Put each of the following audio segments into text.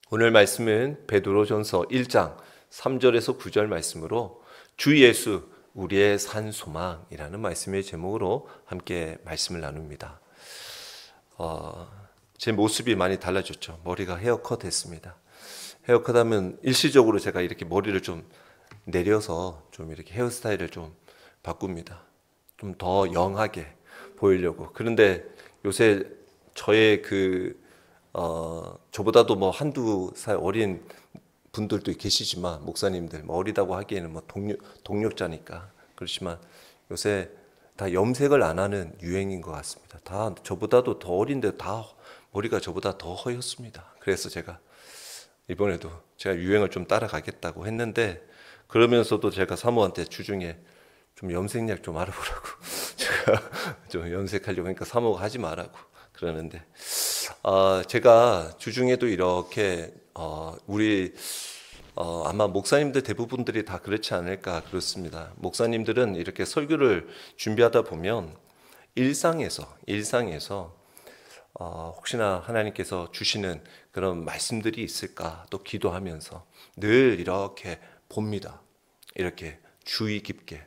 오늘 말씀은 베드로전서 1장 3절에서 9절 말씀으로 주 예수 우리의 산 소망이라는 말씀의 제목으로 함께 말씀을 나눕니다. 제 모습이 많이 달라졌죠. 머리가 헤어컷 했습니다. 헤어컷 하면 일시적으로 제가 이렇게 머리를 좀 내려서 좀 이렇게 헤어스타일을 좀 바꿉니다. 좀 더 영하게 보이려고. 그런데 요새 저의 저보다도 뭐 한두 살 어린 분들도 계시지만, 목사님들, 뭐 어리다고 하기에는 뭐 동력자니까. 그렇지만 요새 다 염색을 안 하는 유행인 것 같습니다. 다 저보다도 더 어린데 다 머리가 저보다 더 허였습니다. 그래서 제가 이번에도 제가 유행을 좀 따라가겠다고 했는데, 그러면서도 제가 사모한테 주중에 좀 염색약 좀 알아보라고 제가 좀 염색하려고 하니까 사모가 하지 말라고 그러는데, 제가 주중에도 이렇게 아마 목사님들 대부분들이 다 그렇지 않을까 그렇습니다. 목사님들은 이렇게 설교를 준비하다 보면 일상에서 혹시나 하나님께서 주시는 그런 말씀들이 있을까 또 기도하면서 늘 이렇게 봅니다. 이렇게 주의 깊게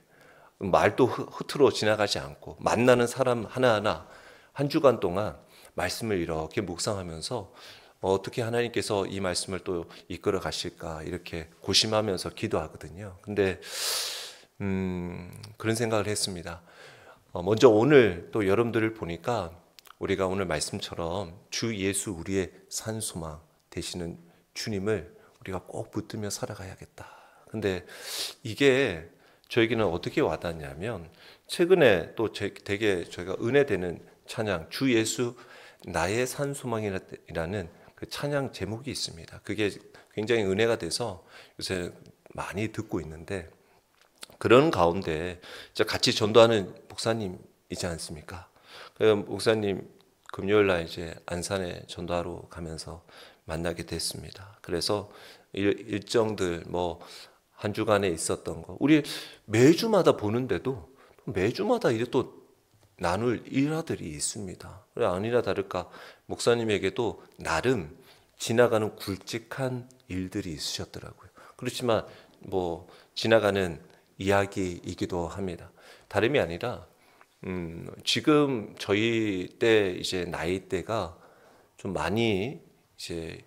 말도 흐트러 지나가지 않고 만나는 사람 하나하나 한 주간 동안 말씀을 이렇게 묵상하면서 어떻게 하나님께서 이 말씀을 또 이끌어 가실까 이렇게 고심하면서 기도하거든요. 근데 그런 생각을 했습니다. 먼저 오늘 또 여러분들을 보니까 우리가 오늘 말씀처럼 주 예수 우리의 산 소망 되시는 주님을 우리가 꼭 붙들며 살아가야겠다. 근데 이게 저에게는 어떻게 와닿냐면, 최근에 또 되게 저희가 은혜되는 찬양, 주 예수 나의 산 소망이라는 그 찬양 제목이 있습니다. 그게 굉장히 은혜가 돼서 요새 많이 듣고 있는데, 그런 가운데 같이 전도하는 목사님이지 않습니까? 그 목사님 금요일 날 이제 안산에 전도하러 가면서 만나게 됐습니다. 그래서 일정들 뭐 한 주간에 있었던 거 우리 매주마다 보는데도 매주마다 이제 또 나눌 일화들이 있습니다. 아니나 다를까 목사님에게도 나름 지나가는 굵직한 일들이 있으셨더라고요. 그렇지만 뭐 지나가는 이야기이기도 합니다. 다름이 아니라 지금 저희 때 이제 나이대가 좀 많이 이제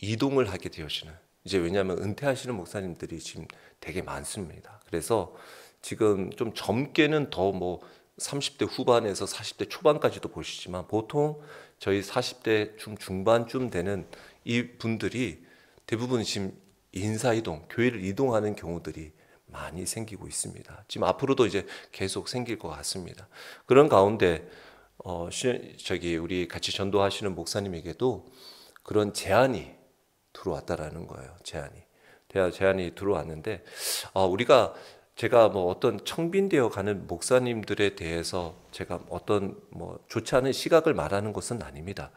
이동을 하게 되어지는, 이제 왜냐하면 은퇴하시는 목사님들이 지금 되게 많습니다. 그래서 지금 좀 젊게는 더 뭐 30대 후반에서 40대 초반까지도 보시지만, 보통 저희 40대 중반쯤 되는 이 분들이 대부분 지금 인사이동, 교회를 이동하는 경우들이 많이 생기고 있습니다. 지금 앞으로도 이제 계속 생길 것 같습니다. 그런 가운데 우리 같이 전도하시는 목사님에게도 그런 제안이 들어왔다라는 거예요. 제안이 들어왔는데, 제가 뭐 어떤 청빈되어 가는 목사님들에 대해서 제가 어떤 뭐 좋지 않은 시각을 말하는 것은 아닙니다.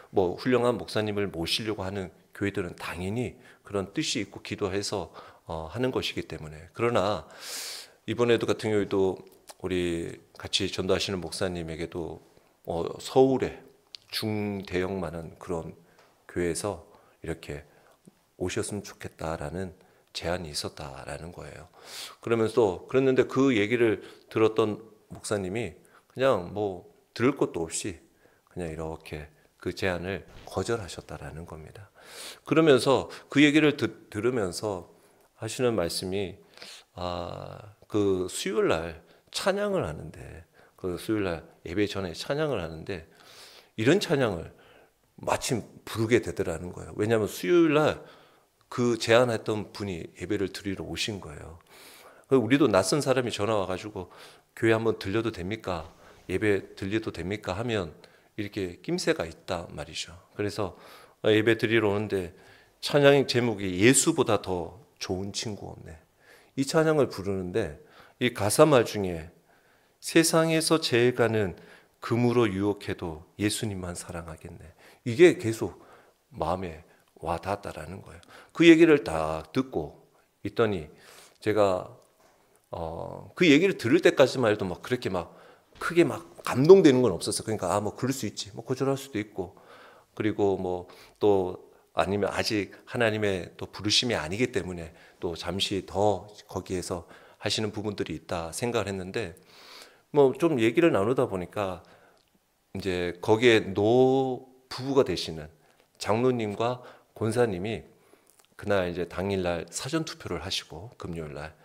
뭐 훌륭한 목사님을 모시려고 하는 교회들은 당연히 그런 뜻이 있고 기도해서 하는 것이기 때문에. 그러나 이번에도 같은 경우에도 우리 같이 전도하시는 목사님에게도 서울에 중대형만한 그런 교회에서 이렇게 오셨으면 좋겠다라는 제안이 있었다라는 거예요. 그랬는데 그 얘기를 들었던 목사님이 그냥 뭐 들을 것도 없이 그냥 이렇게 그 제안을 거절하셨다라는 겁니다. 그러면서 그 얘기를 들으면서 하시는 말씀이, 그 수요일 날 찬양을 하는데, 그 수요일 날 예배 전에 찬양을 하는데 이런 찬양을 마침 부르게 되더라는 거예요. 왜냐하면 수요일 날 그 제안했던 분이 예배를 드리러 오신 거예요. 우리도 낯선 사람이 전화 와가지고 교회 한번 들려도 됩니까? 예배 들려도 됩니까? 하면 이렇게 낌새가 있다 말이죠. 그래서 예배 드리러 오는데 찬양 제목이 예수보다 더 좋은 친구 없네. 이 찬양을 부르는데 이 가사말 중에 세상에서 제일 가는 금으로 유혹해도 예수님만 사랑하겠네. 이게 계속 마음에 와 닿았다라는 거예요. 그 얘기를 다 듣고 있더니 제가 그 얘기를 들을 때까지만 해도 막 그렇게 막 크게 막 감동되는 건 없었어요. 그러니까 뭐 그럴 수 있지, 뭐 거절할 수도 있고, 그리고 뭐 또 아니면 아직 하나님의 또 부르심이 아니기 때문에 또 잠시 더 거기에서 하시는 부분들이 있다 생각을 했는데, 뭐 좀 얘기를 나누다 보니까 이제 거기에 노 부부가 되시는 장로님과 권사님이 그날 이제 당일날 사전 투표를 하시고 금요일날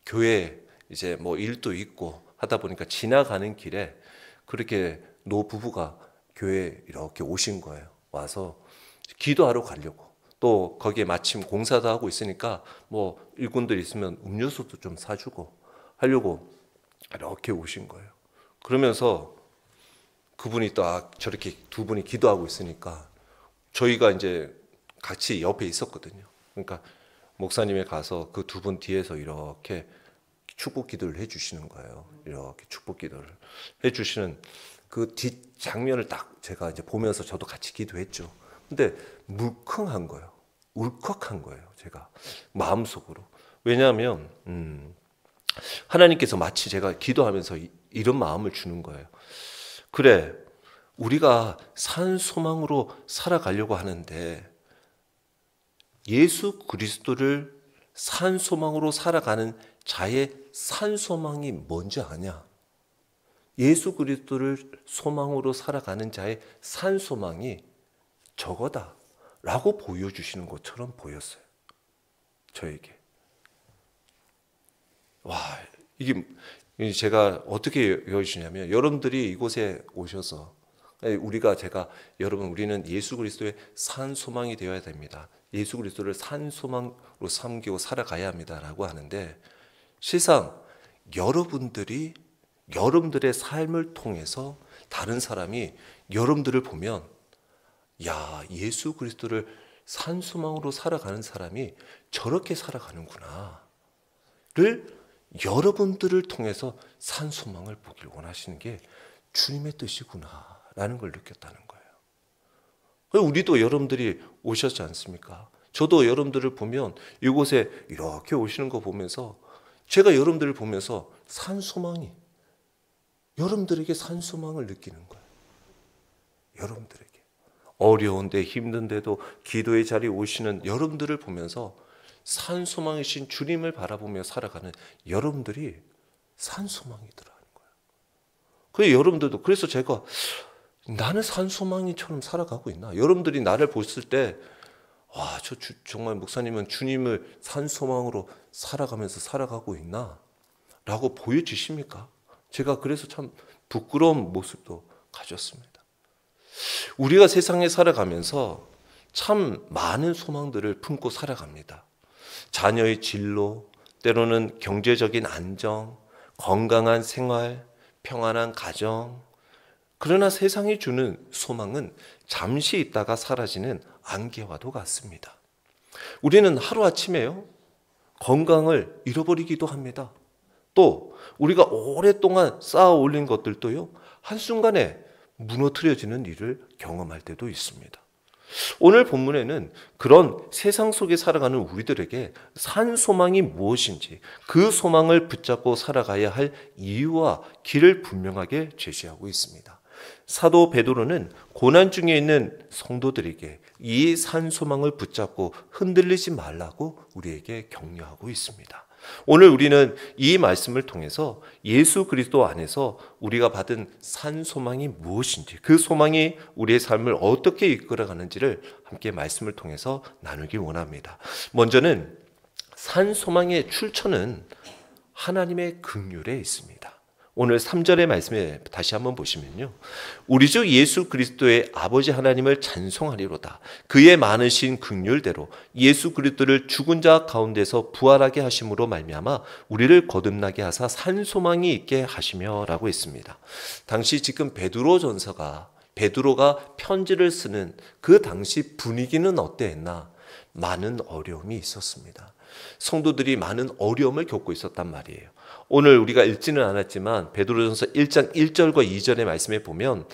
교회 이제 뭐 일도 있고 하다 보니까 지나가는 길에 그렇게 노 부부가 교회에 이렇게 오신 거예요. 와서 기도하러 가려고. 또 거기에 마침 공사도 하고 있으니까 뭐 일꾼들 있으면 음료수도 좀 사주고 하려고 이렇게 오신 거예요. 그러면서 그분이 딱 저렇게 두 분이 기도하고 있으니까 저희가 이제 같이 옆에 있었거든요. 그러니까 목사님이 가서 그 두 분 뒤에서 이렇게 축복 기도를 해주시는 거예요. 이렇게 축복 기도를 해주시는 그 뒷 장면을 딱 제가 이제 보면서 저도 같이 기도했죠. 근데 물컹한 거예요. 울컥한 거예요. 제가 마음속으로. 왜냐하면 하나님께서 마치 제가 기도하면서 이런 마음을 주는 거예요. 그래, 우리가 산 소망으로 살아가려고 하는데 예수 그리스도를 산 소망으로 살아가는 자의 산 소망이 뭔지 아냐? 예수 그리스도를 소망으로 살아가는 자의 산 소망이 저거다 라고 보여주시는 것처럼 보였어요. 저에게. 와, 이게 제가 어떻게 여기시냐면, 여러분들이 이곳에 오셔서 여러분, 우리는 예수 그리스도의 산 소망이 되어야 됩니다. 예수 그리스도를 산 소망으로 삼기고 살아가야 합니다라고 하는데, 실상 여러분들의 삶을 통해서 다른 사람이 여러분들을 보면, 야, 예수 그리스도를 산 소망으로 살아가는 사람이 저렇게 살아가는구나 를 여러분들을 통해서 산 소망을 보길 원하시는 게 주님의 뜻이구나 라는 걸 느꼈다는 거예요. 우리도 여러분들이 오셨지 않습니까? 저도 여러분들을 보면 이곳에 이렇게 오시는 거 보면서 제가 여러분들을 보면서 여러분들에게 산 소망을 느끼는 거예요. 여러분들에게. 어려운데 힘든데도 기도의 자리에 오시는 여러분들을 보면서 산 소망이신 주님을 바라보며 살아가는 여러분들이 산 소망이더라는 거예요. 그래서 여러분들도, 그래서 제가 나는 산 소망이처럼 살아가고 있나? 여러분들이 나를 봤을 때, 와, 정말 목사님은 주님을 산 소망으로 살아가면서 살아가고 있나? 라고 보여주십니까? 제가 그래서 참 부끄러운 모습도 가졌습니다. 우리가 세상에 살아가면서 참 많은 소망들을 품고 살아갑니다. 자녀의 진로, 때로는 경제적인 안정, 건강한 생활, 평안한 가정. 그러나 세상이 주는 소망은 잠시 있다가 사라지는 안개와도 같습니다. 우리는 하루아침에요, 건강을 잃어버리기도 합니다. 또 우리가 오랫동안 쌓아 올린 것들도요, 한순간에 무너뜨려지는 일을 경험할 때도 있습니다. 오늘 본문에는 그런 세상 속에 살아가는 우리들에게 산 소망이 무엇인지, 그 소망을 붙잡고 살아가야 할 이유와 길을 분명하게 제시하고 있습니다. 사도 베드로는 고난 중에 있는 성도들에게 이 산 소망을 붙잡고 흔들리지 말라고 우리에게 격려하고 있습니다. 오늘 우리는 이 말씀을 통해서 예수 그리스도 안에서 우리가 받은 산 소망이 무엇인지, 그 소망이 우리의 삶을 어떻게 이끌어가는지를 함께 말씀을 통해서 나누기 원합니다. 먼저는 산 소망의 출처는 하나님의 긍휼에 있습니다. 오늘 3절의 말씀에 다시 한번 보시면요, 우리 주 예수 그리스도의 아버지 하나님을 찬송하리로다. 그의 많으신 긍휼대로 예수 그리스도를 죽은 자 가운데서 부활하게 하심으로 말미암아 우리를 거듭나게 하사 산 소망이 있게 하시며 라고 했습니다. 당시 지금 베드로가 편지를 쓰는 그 당시 분위기는 어땠나? 많은 어려움이 있었습니다. 성도들이 많은 어려움을 겪고 있었단 말이에요. 오늘 우리가 읽지는 않았지만 베드로전서 1장 1절과 2절의 말씀에 보면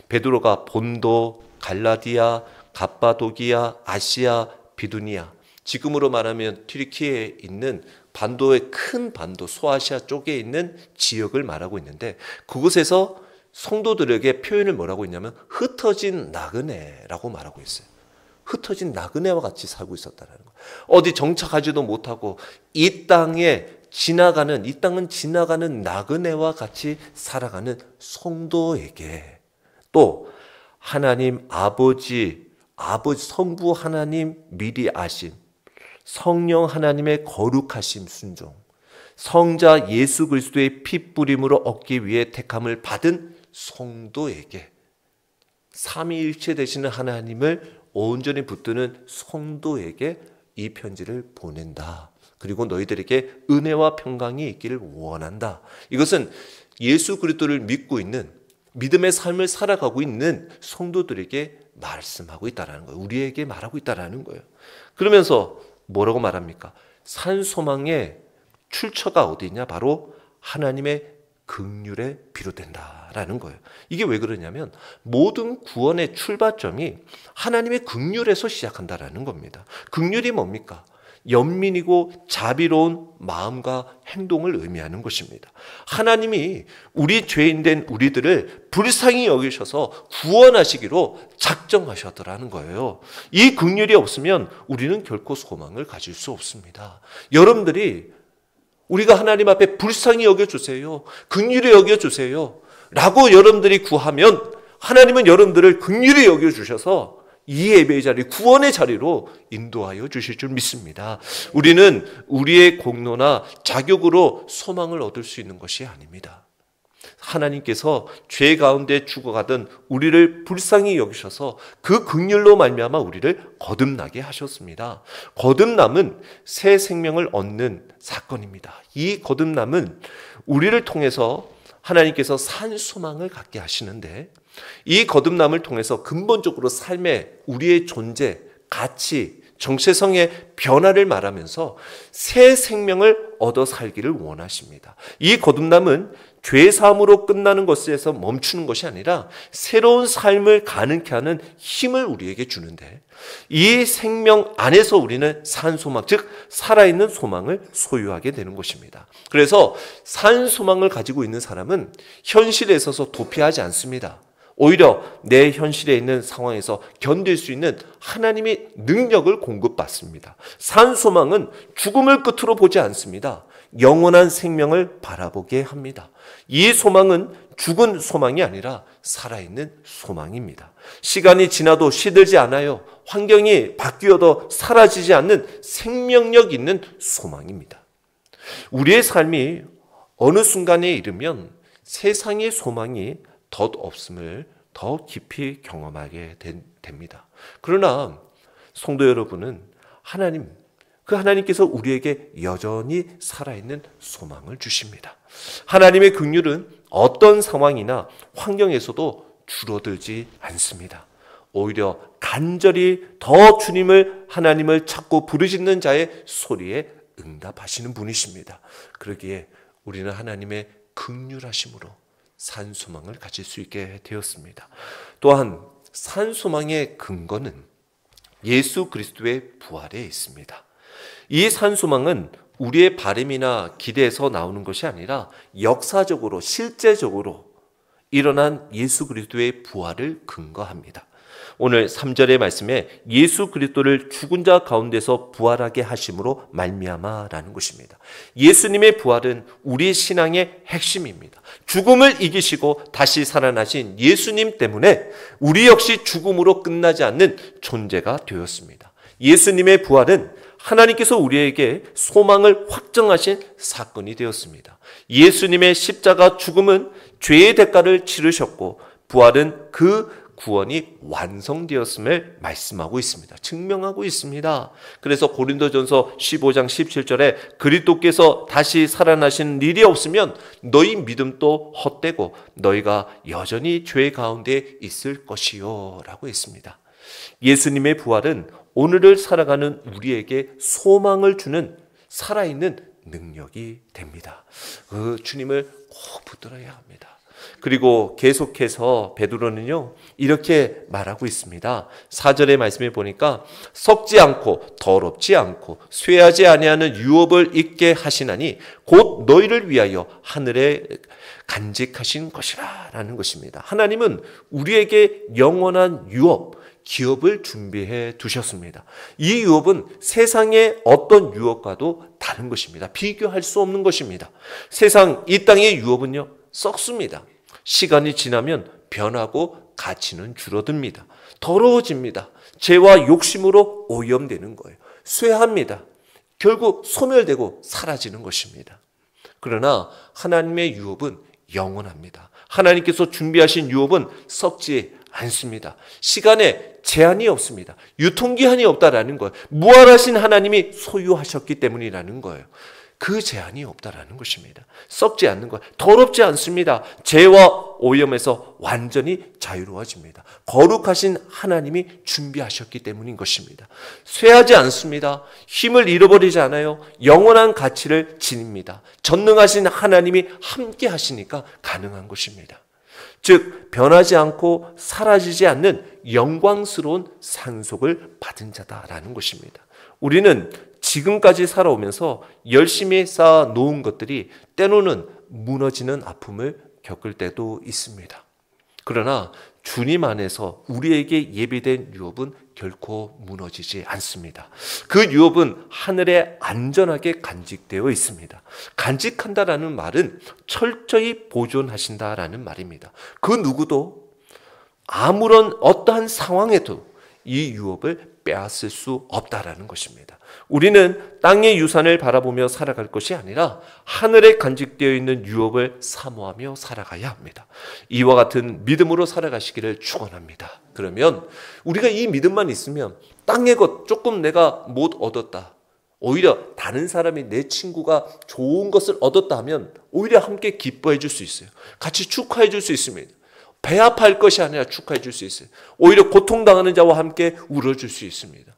베드로가 본도, 갈라디아, 갑바도기아, 아시아, 비두니아, 지금으로 말하면 튀르키예에 있는 반도의 큰 반도, 소아시아 쪽에 있는 지역을 말하고 있는데, 그곳에서 성도들에게 표현을 뭐라고 했냐면 흩어진 나그네라고 말하고 있어요. 흩어진 나그네와 같이 살고 있었다는 거예요. 어디 정착하지도 못하고 이 땅은 지나가는 나그네와 같이 살아가는 성도에게 또 하나님 아버지 성부 하나님 미리 아심, 성령 하나님의 거룩하심 순종, 성자 예수 그리스도의 피 뿌림으로 얻기 위해 택함을 받은 성도에게, 삼위일체 되시는 하나님을 온전히 붙드는 성도에게 이 편지를 보낸다. 그리고 너희들에게 은혜와 평강이 있기를 원한다. 이것은 예수 그리스도를 믿고 있는, 믿음의 삶을 살아가고 있는 성도들에게 말씀하고 있다는 거예요. 우리에게 말하고 있다는 거예요. 그러면서 뭐라고 말합니까? 산소망의 출처가 어디냐? 바로 하나님의 긍휼에 비롯된다라는 거예요. 이게 왜 그러냐면 모든 구원의 출발점이 하나님의 긍휼에서 시작한다라는 겁니다. 긍휼이 뭡니까? 연민이고 자비로운 마음과 행동을 의미하는 것입니다. 하나님이 우리 죄인된 우리들을 불쌍히 여기셔서 구원하시기로 작정하셨더라는 거예요. 이 긍휼이 없으면 우리는 결코 소망을 가질 수 없습니다. 여러분들이 우리가 하나님 앞에 불쌍히 여겨주세요, 긍휼히 여겨주세요 라고 여러분들이 구하면 하나님은 여러분들을 긍휼히 여겨주셔서 이 예배의 자리, 구원의 자리로 인도하여 주실 줄 믿습니다. 우리는 우리의 공로나 자격으로 소망을 얻을 수 있는 것이 아닙니다. 하나님께서 죄 가운데 죽어가던 우리를 불쌍히 여기셔서 그 긍휼로 말미암아 우리를 거듭나게 하셨습니다. 거듭남은 새 생명을 얻는 사건입니다. 이 거듭남은 우리를 통해서 하나님께서 산 소망을 갖게 하시는데, 이 거듭남을 통해서 근본적으로 삶의 우리의 존재, 가치, 정체성의 변화를 말하면서 새 생명을 얻어 살기를 원하십니다. 이 거듭남은 죄 사함으로 끝나는 것에서 멈추는 것이 아니라 새로운 삶을 가능케 하는 힘을 우리에게 주는데, 이 생명 안에서 우리는 산 소망, 즉 살아있는 소망을 소유하게 되는 것입니다. 그래서 산 소망을 가지고 있는 사람은 현실에 있어서 도피하지 않습니다. 오히려 내 현실에 있는 상황에서 견딜 수 있는 하나님의 능력을 공급받습니다. 산 소망은 죽음을 끝으로 보지 않습니다. 영원한 생명을 바라보게 합니다. 이 소망은 죽은 소망이 아니라 살아있는 소망입니다. 시간이 지나도 시들지 않아요. 환경이 바뀌어도 사라지지 않는 생명력 있는 소망입니다. 우리의 삶이 어느 순간에 이르면 세상의 소망이 덧없음을 더 깊이 경험하게 됩니다. 그러나 성도 여러분은 하나님께서 우리에게 여전히 살아있는 소망을 주십니다. 하나님의 긍휼은 어떤 상황이나 환경에서도 줄어들지 않습니다. 오히려 간절히 더 하나님을 찾고 부르짖는 자의 소리에 응답하시는 분이십니다. 그러기에 우리는 하나님의 긍휼하심으로 산소망을 가질 수 있게 되었습니다. 또한 산소망의 근거는 예수 그리스도의 부활에 있습니다. 이 산소망은 우리의 바람이나 기대에서 나오는 것이 아니라 역사적으로 실제적으로 일어난 예수 그리스도의 부활을 근거합니다. 오늘 3절의 말씀에 예수 그리스도를 죽은 자 가운데서 부활하게 하심으로 말미암아라는 것입니다. 예수님의 부활은 우리 신앙의 핵심입니다. 죽음을 이기시고 다시 살아나신 예수님 때문에 우리 역시 죽음으로 끝나지 않는 존재가 되었습니다. 예수님의 부활은 하나님께서 우리에게 소망을 확정하신 사건이 되었습니다. 예수님의 십자가 죽음은 죄의 대가를 치르셨고 부활은 그 구원이 완성되었음을 말씀하고 있습니다. 증명하고 있습니다. 그래서 고린도전서 15장 17절에 그리스도께서 다시 살아나신 일이 없으면 너희 믿음도 헛되고 너희가 여전히 죄 가운데 있을 것이요 라고 했습니다. 예수님의 부활은 오늘을 살아가는 우리에게 소망을 주는 살아있는 능력이 됩니다. 그 주님을 꼭 붙들어야 합니다. 그리고 계속해서 베드로는요 이렇게 말하고 있습니다. 4절의 말씀에 보니까 썩지 않고 더럽지 않고 쇠하지 아니하는 유업을 잊게 하시나니 곧 너희를 위하여 하늘에 간직하신 것이라 라는 것입니다. 하나님은 우리에게 영원한 유업, 기업을 준비해 두셨습니다. 이 유업은 세상의 어떤 유업과도 다른 것입니다. 비교할 수 없는 것입니다. 세상 이 땅의 유업은요, 썩습니다. 시간이 지나면 변하고 가치는 줄어듭니다. 더러워집니다. 죄와 욕심으로 오염되는 거예요. 쇠합니다. 결국 소멸되고 사라지는 것입니다. 그러나 하나님의 유업은 영원합니다. 하나님께서 준비하신 유업은 썩지 않습니다. 시간에 제한이 없습니다. 유통기한이 없다라는 거예요. 무한하신 하나님이 소유하셨기 때문이라는 거예요. 그 제한이 없다라는 것입니다. 썩지 않는 거예요. 더럽지 않습니다. 죄와 오염에서 완전히 자유로워집니다. 거룩하신 하나님이 준비하셨기 때문인 것입니다. 쇠하지 않습니다. 힘을 잃어버리지 않아요. 영원한 가치를 지닙니다. 전능하신 하나님이 함께 하시니까 가능한 것입니다. 즉 변하지 않고 사라지지 않는 영광스러운 상속을 받은 자다라는 것입니다. 우리는 지금까지 살아오면서 열심히 쌓아 놓은 것들이 때로는 무너지는 아픔을 겪을 때도 있습니다. 그러나 주님 안에서 우리에게 예비된 유업은 결코 무너지지 않습니다. 그 유업은 하늘에 안전하게 간직되어 있습니다. 간직한다라는 말은 철저히 보존하신다라는 말입니다. 그 누구도 아무런 어떠한 상황에도 이 유업을 빼앗을 수 없다라는 것입니다. 우리는 땅의 유산을 바라보며 살아갈 것이 아니라 하늘에 간직되어 있는 유업을 사모하며 살아가야 합니다. 이와 같은 믿음으로 살아가시기를 축원합니다. 그러면 우리가 이 믿음만 있으면 땅의 것 조금 내가 못 얻었다, 오히려 다른 사람이 내 친구가 좋은 것을 얻었다 하면 오히려 함께 기뻐해 줄 수 있어요. 같이 축하해 줄 수 있습니다. 배합할 것이 아니라 축하해 줄 수 있어요. 오히려 고통당하는 자와 함께 울어줄 수 있습니다.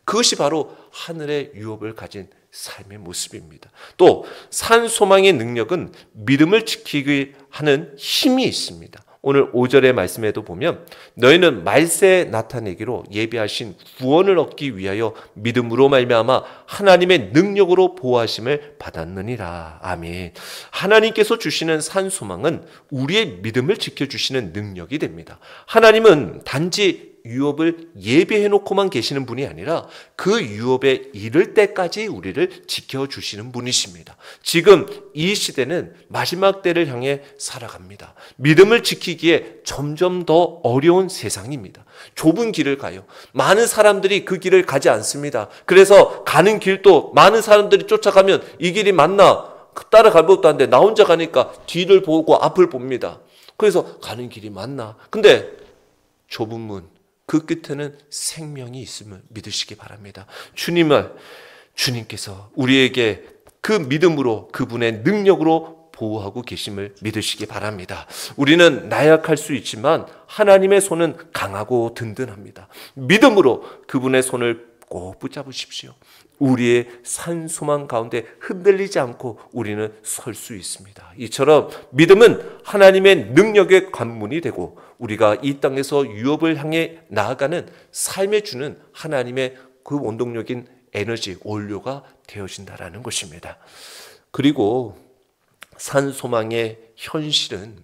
그것이 바로 하늘의 유업을 가진 삶의 모습입니다. 또 산 소망의 능력은 믿음을 지키기 하는 힘이 있습니다. 오늘 5절의 말씀에도 보면 너희는 말세에 나타내기로 예비하신 구원을 얻기 위하여 믿음으로 말미암아 하나님의 능력으로 보호하심을 받았느니라. 아멘. 하나님께서 주시는 산 소망은 우리의 믿음을 지켜주시는 능력이 됩니다. 하나님은 단지 유업을 예비해 놓고만 계시는 분이 아니라 그 유업에 이를 때까지 우리를 지켜주시는 분이십니다. 지금 이 시대는 마지막 때를 향해 살아갑니다. 믿음을 지키기에 점점 더 어려운 세상입니다. 좁은 길을 가요. 많은 사람들이 그 길을 가지 않습니다. 그래서 가는 길도 많은 사람들이 쫓아가면 이 길이 맞나 따라갈 것도 한데 나 혼자 가니까 뒤를 보고 앞을 봅니다. 그래서 가는 길이 맞나? 근데 좁은 문, 그 끝에는 생명이 있음을 믿으시기 바랍니다. 주님께서 우리에게 그 믿음으로 그분의 능력으로 보호하고 계심을 믿으시기 바랍니다. 우리는 나약할 수 있지만 하나님의 손은 강하고 든든합니다. 믿음으로 그분의 손을 꼭 붙잡으십시오. 우리의 산 소망 가운데 흔들리지 않고 우리는 설 수 있습니다. 이처럼 믿음은 하나님의 능력의 관문이 되고 우리가 이 땅에서 유업을 향해 나아가는 삶에 주는 하나님의 그 원동력인 에너지, 원료가 되어진다라는 것입니다. 그리고 산 소망의 현실은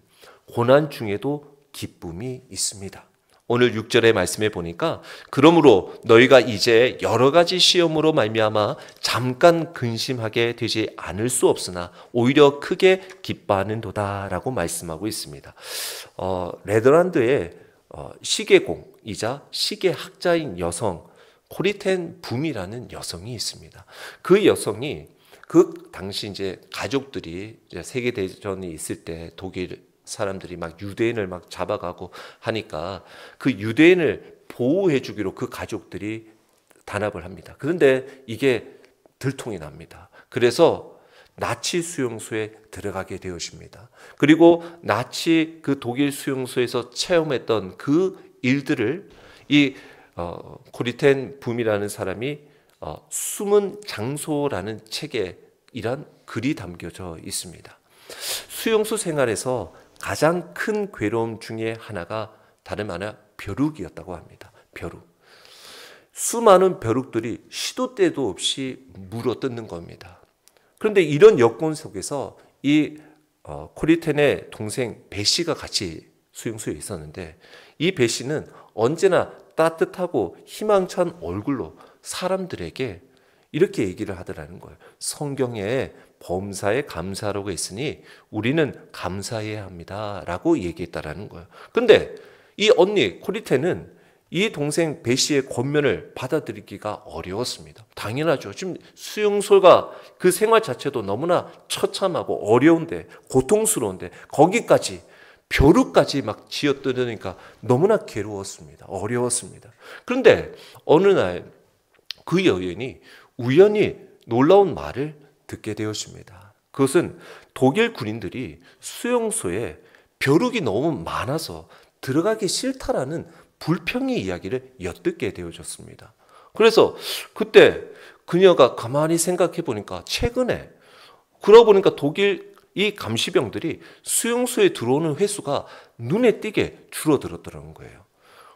고난 중에도 기쁨이 있습니다. 오늘 6절의 말씀에 보니까 그러므로 너희가 이제 여러 가지 시험으로 말미암아 잠깐 근심하게 되지 않을 수 없으나 오히려 크게 기뻐하는도다라고 말씀하고 있습니다. 네덜란드의 시계공이자 시계학자인 여성 코리텐 붐이라는 여성이 있습니다. 그 여성이 그 당시 이제 가족들이 이제 세계대전이 있을 때 독일 사람들이 막 유대인을 막 잡아가고 하니까 그 유대인을 보호해 주기로 그 가족들이 단합을 합니다. 그런데 이게 들통이 납니다. 그래서 나치 수용소에 들어가게 되어집니다. 그리고 나치 그 독일 수용소에서 체험했던 그 일들을 이 코리텐 붐이라는 사람이 숨은 장소라는 책에 이런 글이 담겨져 있습니다. 수용소 생활에서 가장 큰 괴로움 중에 하나가 다름 아니라 벼룩이었다고 합니다. 벼룩. 수많은 벼룩들이 시도 때도 없이 물어뜯는 겁니다. 그런데 이런 여건 속에서 이 코리텐의 동생 배 씨가 같이 수용소에 있었는데 이 배 씨는 언제나 따뜻하고 희망찬 얼굴로 사람들에게 이렇게 얘기를 하더라는 거예요. 성경에 범사에 감사하라고 했으니 우리는 감사해야 합니다 라고 얘기했다라는 거예요. 근데 이 언니 코리테는 이 동생 베시의 권면을 받아들이기가 어려웠습니다. 당연하죠. 지금 수용소가 그 생활 자체도 너무나 처참하고 어려운데, 고통스러운데 거기까지 벼룩까지 막 지어뜯으니까 너무나 괴로웠습니다. 어려웠습니다. 그런데 어느 날 그 여인이 우연히 놀라운 말을 듣게 되었습니다. 그것은 독일 군인들이 수용소에 벼룩이 너무 많아서 들어가기 싫다라는 불평의 이야기를 엿듣게 되어졌습니다. 그래서 그때 그녀가 가만히 생각해 보니까 최근에 그러고 보니까 독일 이 감시병들이 수용소에 들어오는 횟수가 눈에 띄게 줄어들었더라는 거예요.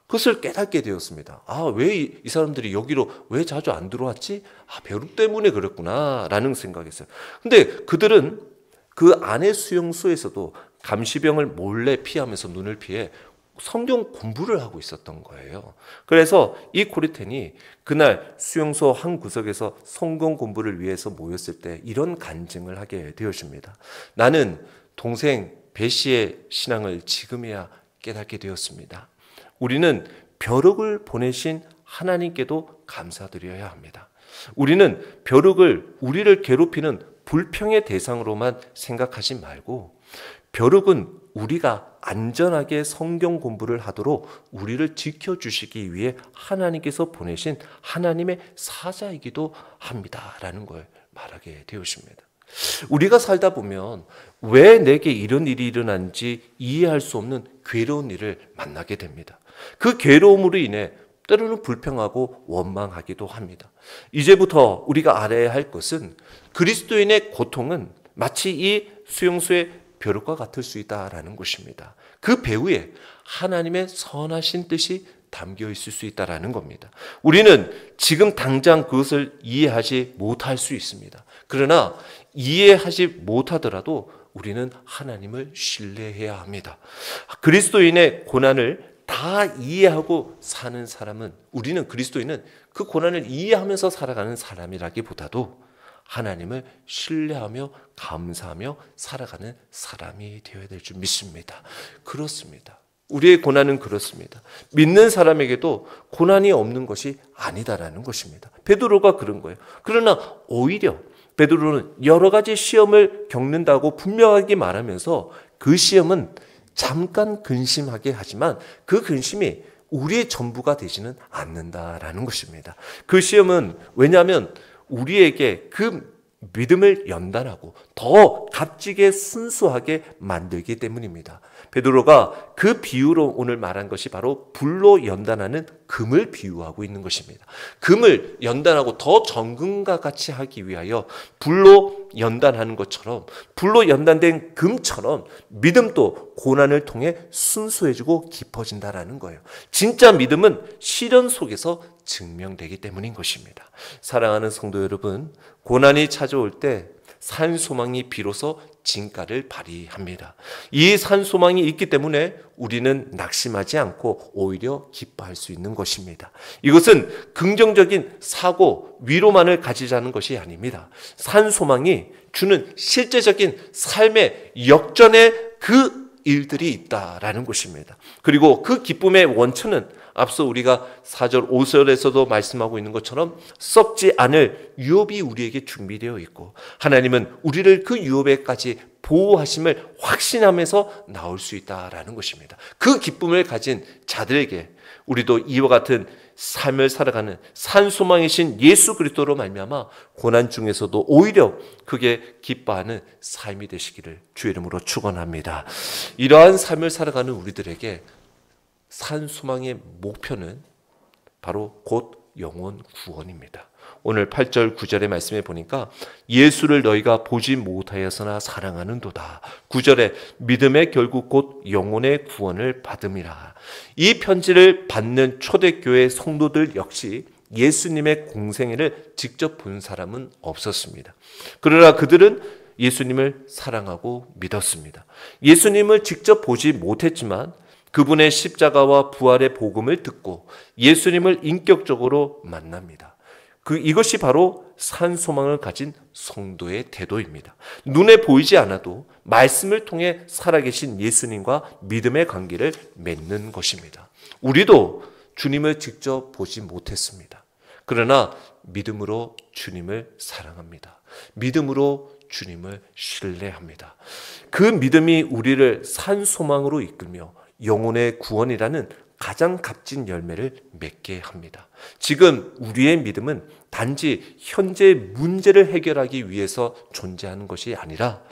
그것을 깨닫게 되었습니다. 왜 이 사람들이 여기로 왜 자주 안 들어왔지? 벼룩 때문에 그랬구나 라는 생각했어요. 근데 그들은 그 안에 수용소에서도 감시병을 몰래 피하면서 눈을 피해 성경 공부를 하고 있었던 거예요. 그래서 이 코리텐이 그날 수용소 한 구석에서 성경 공부를 위해서 모였을 때 이런 간증을 하게 되었습니다. 나는 동생 베시의 신앙을 지금이야 깨닫게 되었습니다. 우리는 벼룩을 보내신 하나님께도 감사드려야 합니다. 우리는 벼룩을 우리를 괴롭히는 불평의 대상으로만 생각하지 말고 벼룩은 우리가 안전하게 성경 공부를 하도록 우리를 지켜주시기 위해 하나님께서 보내신 하나님의 사자이기도 합니다라는 걸 말하게 되었습니다. 우리가 살다 보면 왜 내게 이런 일이 일어난지 이해할 수 없는 괴로운 일을 만나게 됩니다. 그 괴로움으로 인해 때로는 불평하고 원망하기도 합니다. 이제부터 우리가 알아야 할 것은 그리스도인의 고통은 마치 이 수용소의 벼룩과 같을 수 있다라는 것입니다. 그 배후에 하나님의 선하신 뜻이 담겨 있을 수 있다라는 겁니다. 우리는 지금 당장 그것을 이해하지 못할 수 있습니다. 그러나 이해하지 못하더라도 우리는 하나님을 신뢰해야 합니다. 그리스도인의 고난을 다 이해하고 사는 사람은, 우리는 그리스도인은 그 고난을 이해하면서 살아가는 사람이라기보다도 하나님을 신뢰하며 감사하며 살아가는 사람이 되어야 될 줄 믿습니다. 그렇습니다. 우리의 고난은 그렇습니다. 믿는 사람에게도 고난이 없는 것이 아니다라는 것입니다. 베드로가 그런 거예요. 그러나 오히려 베드로는 여러 가지 시험을 겪는다고 분명하게 말하면서 그 시험은 잠깐 근심하게 하지만 그 근심이 우리의 전부가 되지는 않는다라는 것입니다. 그 시험은 왜냐하면 우리에게 그 믿음을 연단하고 더 값지게 순수하게 만들기 때문입니다. 베드로가 그 비유로 오늘 말한 것이 바로 불로 연단하는 금을 비유하고 있는 것입니다. 금을 연단하고 더 정금과 같이 하기 위하여 불로 연단하는 것처럼, 불로 연단된 금처럼 믿음도 고난을 통해 순수해지고 깊어진다라는 거예요. 진짜 믿음은 시련 속에서 증명되기 때문인 것입니다. 사랑하는 성도 여러분, 고난이 찾아올 때 산소망이 비로소 진가를 발휘합니다. 이 산소망이 있기 때문에 우리는 낙심하지 않고 오히려 기뻐할 수 있는 것입니다. 이것은 긍정적인 사고, 위로만을 가지자는 것이 아닙니다. 산소망이 주는 실제적인 삶의 역전의 그 일들이 있다라는 것입니다. 그리고 그 기쁨의 원천은 앞서 우리가 4절 5절에서도 말씀하고 있는 것처럼 썩지 않을 유업이 우리에게 준비되어 있고 하나님은 우리를 그 유업에까지 보호하심을 확신하면서 나올 수 있다라는 것입니다. 그 기쁨을 가진 자들에게 우리도 이와 같은 삶을 살아가는 산소망이신 예수 그리스도로 말미암아 고난 중에서도 오히려 그게 기뻐하는 삶이 되시기를 주의 이름으로 축원합니다. 이러한 삶을 살아가는 우리들에게 산소망의 목표는 바로 곧 영혼 구원입니다. 오늘 8절 9절의 말씀에 보니까 예수를 너희가 보지 못하였으나 사랑하는도다. 9절에 믿음의 결국 곧 영혼의 구원을 받음이라. 이 편지를 받는 초대교회 성도들 역시 예수님의 공생애를 직접 본 사람은 없었습니다. 그러나 그들은 예수님을 사랑하고 믿었습니다. 예수님을 직접 보지 못했지만 그분의 십자가와 부활의 복음을 듣고 예수님을 인격적으로 만납니다. 이것이 바로 산 소망을 가진 성도의 태도입니다. 눈에 보이지 않아도 말씀을 통해 살아계신 예수님과 믿음의 관계를 맺는 것입니다. 우리도 주님을 직접 보지 못했습니다. 그러나 믿음으로 주님을 사랑합니다. 믿음으로 주님을 신뢰합니다. 그 믿음이 우리를 산 소망으로 이끌며 영혼의 구원이라는 가장 값진 열매를 맺게 합니다. 지금 우리의 믿음은 단지 현재의 문제를 해결하기 위해서 존재하는 것이 아니라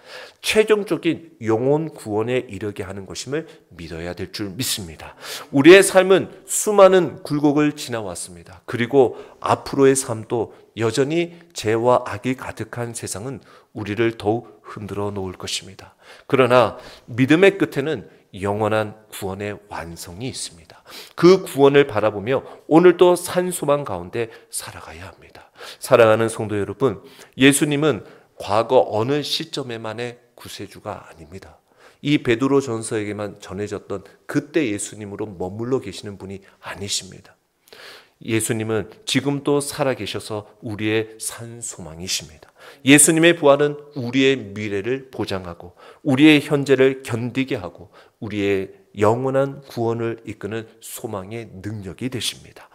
최종적인 영혼 구원에 이르게 하는 것임을 믿어야 될 줄 믿습니다. 우리의 삶은 수많은 굴곡을 지나왔습니다. 그리고 앞으로의 삶도 여전히 죄와 악이 가득한 세상은 우리를 더욱 흔들어 놓을 것입니다. 그러나 믿음의 끝에는 영원한 구원의 완성이 있습니다. 그 구원을 바라보며 오늘도 산소망 가운데 살아가야 합니다. 사랑하는 성도 여러분, 예수님은 과거 어느 시점에만의 구세주가 아닙니다. 이 베드로 전서에게만 전해졌던 그때 예수님으로 머물러 계시는 분이 아니십니다. 예수님은 지금도 살아계셔서 우리의 산소망이십니다. 예수님의 부활은 우리의 미래를 보장하고 우리의 현재를 견디게 하고 우리의 영원한 구원을 이끄는 소망의 능력이 되십니다.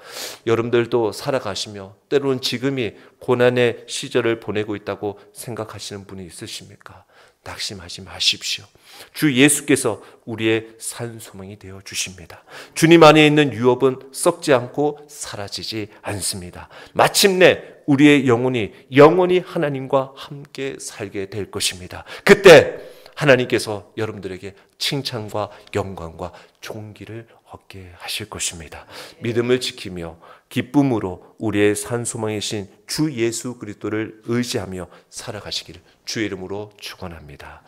여러분들도 살아가시며 때로는 지금이 고난의 시절을 보내고 있다고 생각하시는 분이 있으십니까? 낙심하지 마십시오. 주 예수께서 우리의 산소망이 되어 주십니다. 주님 안에 있는 유업은 썩지 않고 사라지지 않습니다. 마침내 우리의 영혼이 영원히 하나님과 함께 살게 될 것입니다. 그때 하나님께서 여러분들에게 칭찬과 영광과 존귀를 얻게 하실 것입니다. 믿음을 지키며 기쁨으로 우리의 산소망이신 주 예수 그리스도를 의지하며 살아가시기를 주의 이름으로 축원합니다.